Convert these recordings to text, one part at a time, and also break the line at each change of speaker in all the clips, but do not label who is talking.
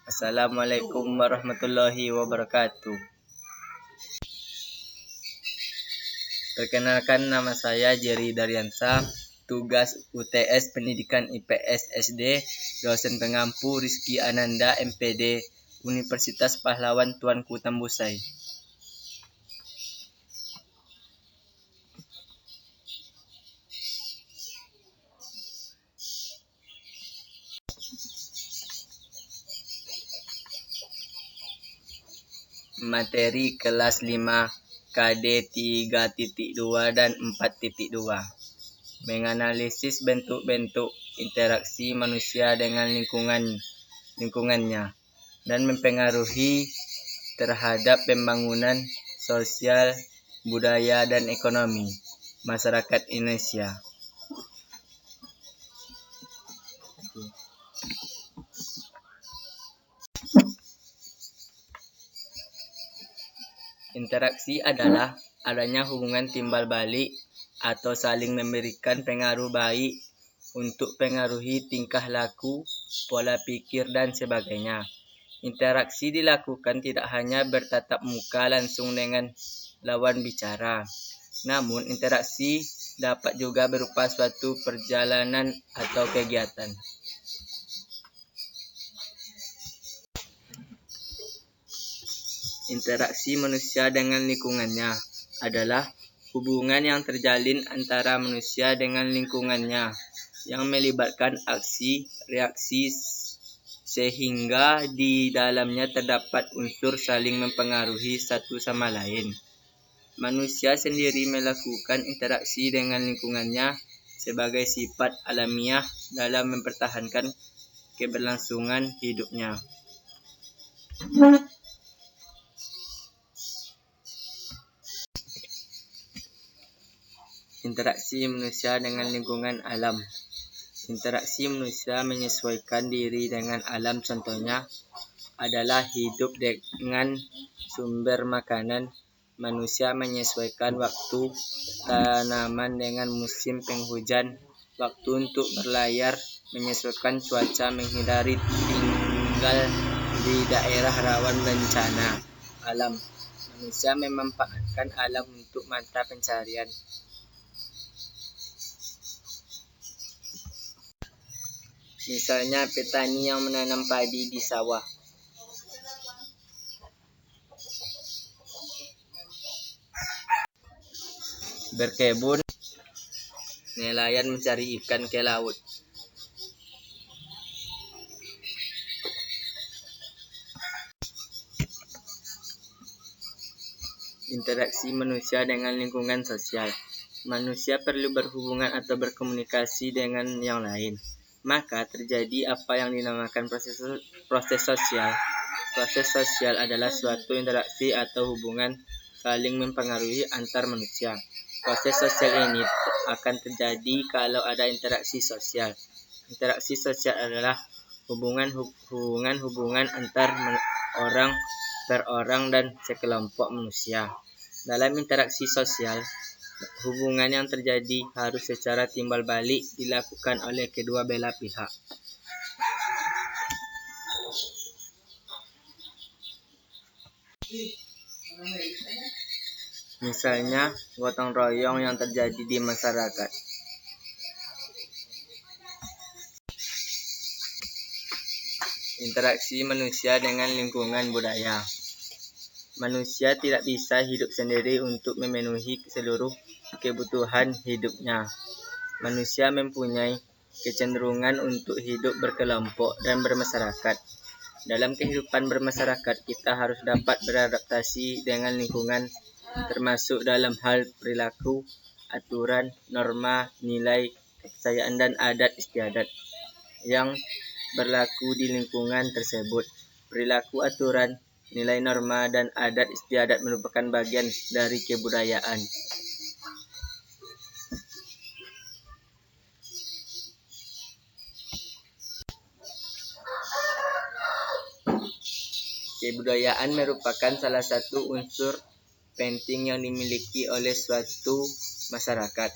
Assalamualaikum warahmatullahi wabarakatuh. Perkenalkan, nama saya Jerry Daryansa, tugas UTS Pendidikan IPS SD, dosen pengampu Rizky Ananda MPD, Universitas Pahlawan Tuanku Tambusai. Materi kelas 5 KD 3.2 dan 4.2. Menganalisis bentuk-bentuk interaksi manusia dengan lingkungannya dan mempengaruhi terhadap pembangunan sosial, budaya, dan ekonomi masyarakat Indonesia. Interaksi adalah adanya hubungan timbal balik atau saling memberikan pengaruh baik untuk pengaruhi tingkah laku, pola pikir, dan sebagainya. Interaksi dilakukan tidak hanya bertatap muka langsung dengan lawan bicara, namun interaksi dapat juga berupa suatu perjalanan atau kegiatan. Interaksi manusia dengan lingkungannya adalah hubungan yang terjalin antara manusia dengan lingkungannya yang melibatkan aksi, reaksi, sehingga di dalamnya terdapat unsur saling mempengaruhi satu sama lain. Manusia sendiri melakukan interaksi dengan lingkungannya sebagai sifat alamiah dalam mempertahankan keberlangsungan hidupnya. Interaksi manusia dengan lingkungan alam. Interaksi manusia menyesuaikan diri dengan alam, contohnya adalah hidup dengan sumber makanan. Manusia menyesuaikan waktu tanaman dengan musim penghujan, waktu untuk berlayar, menyesuaikan cuaca, menghindari tinggal di daerah rawan bencana alam. Manusia memanfaatkan alam untuk mata pencarian. Misalnya petani yang menanam padi di sawah. Berkebun, nelayan mencari ikan ke laut. Interaksi manusia dengan lingkungan sosial. Manusia perlu berhubungan atau berkomunikasi dengan yang lain. Maka terjadi apa yang dinamakan proses sosial. Proses sosial adalah suatu interaksi atau hubungan saling mempengaruhi antar manusia. Proses sosial ini akan terjadi kalau ada interaksi sosial. Interaksi sosial adalah hubungan antar orang per orang dan sekelompok manusia. Dalam interaksi sosial, hubungan yang terjadi harus secara timbal balik dilakukan oleh kedua belah pihak. Misalnya, gotong royong yang terjadi di masyarakat. Interaksi manusia dengan lingkungan budaya. Manusia tidak bisa hidup sendiri untuk memenuhi seluruh kebutuhan hidupnya. Manusia mempunyai kecenderungan untuk hidup berkelompok dan bermasyarakat. Dalam kehidupan bermasyarakat, kita harus dapat beradaptasi dengan lingkungan, termasuk dalam hal perilaku, aturan, norma, nilai, kepercayaan, dan adat istiadat yang berlaku di lingkungan tersebut. Perilaku, aturan, nilai, norma, dan adat istiadat merupakan bagian dari kebudayaan. Kebudayaan merupakan salah satu unsur penting yang dimiliki oleh suatu masyarakat.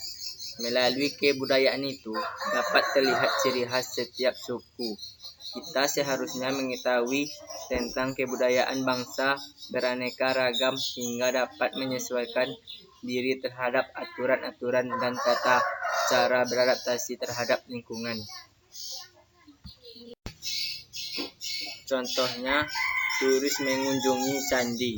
Melalui kebudayaan itu dapat terlihat ciri khas setiap suku. Kita seharusnya mengetahui tentang kebudayaan bangsa beraneka ragam hingga dapat menyesuaikan diri terhadap aturan-aturan dan tata cara beradaptasi terhadap lingkungan. Contohnya, turis mengunjungi candi.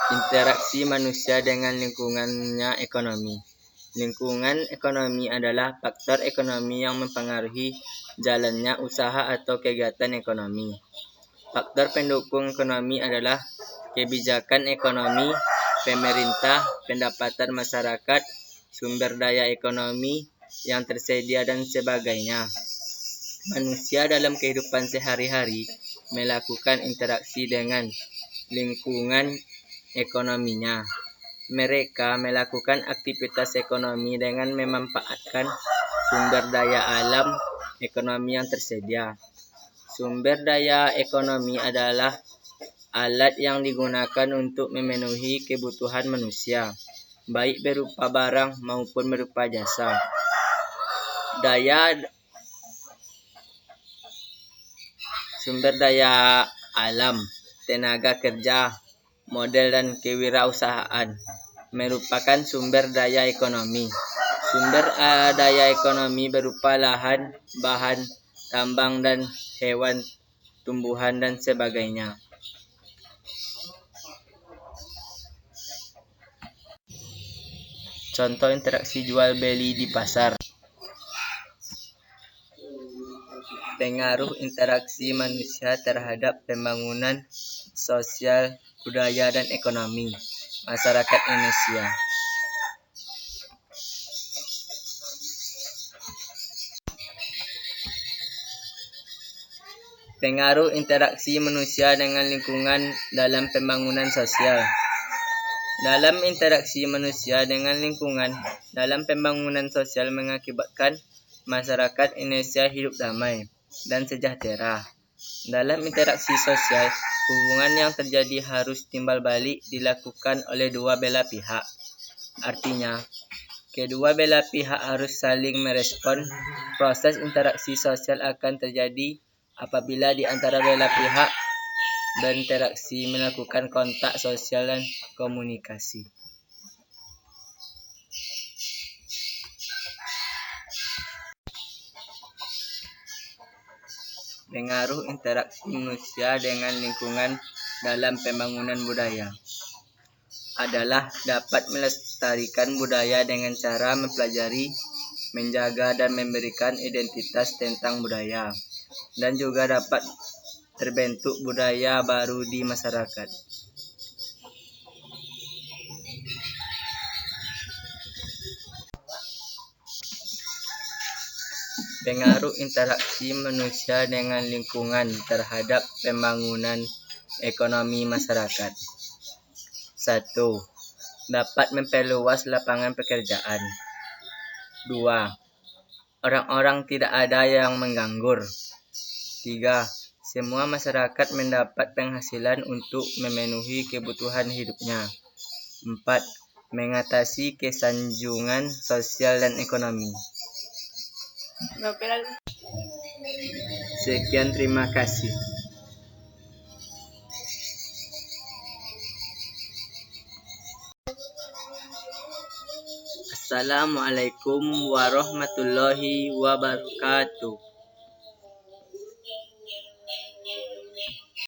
Interaksi manusia dengan lingkungannya ekonomi. Lingkungan ekonomi adalah faktor ekonomi yang mempengaruhi jalannya usaha atau kegiatan ekonomi. Faktor pendukung ekonomi adalah kebijakan ekonomi, pemerintah, pendapatan masyarakat, sumber daya ekonomi yang tersedia, dan sebagainya. Manusia dalam kehidupan sehari-hari melakukan interaksi dengan lingkungan ekonominya. Mereka melakukan aktivitas ekonomi dengan memanfaatkan sumber daya alam ekonomi yang tersedia. Sumber daya ekonomi adalah alat yang digunakan untuk memenuhi kebutuhan manusia, baik berupa barang maupun berupa jasa. Sumber daya alam, tenaga kerja, modal dan kewirausahaan merupakan sumber daya ekonomi. Sumber daya ekonomi berupa lahan, bahan tambang dan hewan, tumbuhan dan sebagainya. Contoh interaksi jual beli di pasar. Pengaruh interaksi manusia terhadap pembangunan sosial, budaya, dan ekonomi masyarakat Indonesia. Pengaruh interaksi manusia dengan lingkungan dalam pembangunan sosial. Dalam interaksi manusia dengan lingkungan dalam pembangunan sosial mengakibatkan masyarakat Indonesia hidup damai dan sejahtera. Dalam interaksi sosial, hubungan yang terjadi harus timbal balik dilakukan oleh dua belah pihak. Artinya, kedua belah pihak harus saling merespon. Proses interaksi sosial akan terjadi apabila di antara belah pihak berinteraksi melakukan kontak sosial dan komunikasi. Pengaruh interaksi manusia dengan lingkungan dalam pembangunan budaya adalah dapat melestarikan budaya dengan cara mempelajari, menjaga, dan memberikan identitas tentang budaya, dan juga dapat terbentuk budaya baru di masyarakat. Pengaruh interaksi manusia dengan lingkungan terhadap pembangunan ekonomi masyarakat. 1. Dapat memperluas lapangan pekerjaan. 2. Orang-orang tidak ada yang menganggur. 3. Semua masyarakat mendapat penghasilan untuk memenuhi kebutuhan hidupnya. 4. Mengatasi kesanjungan sosial dan ekonomi. Sekian, terima kasih. Assalamualaikum warahmatullahi wabarakatuh.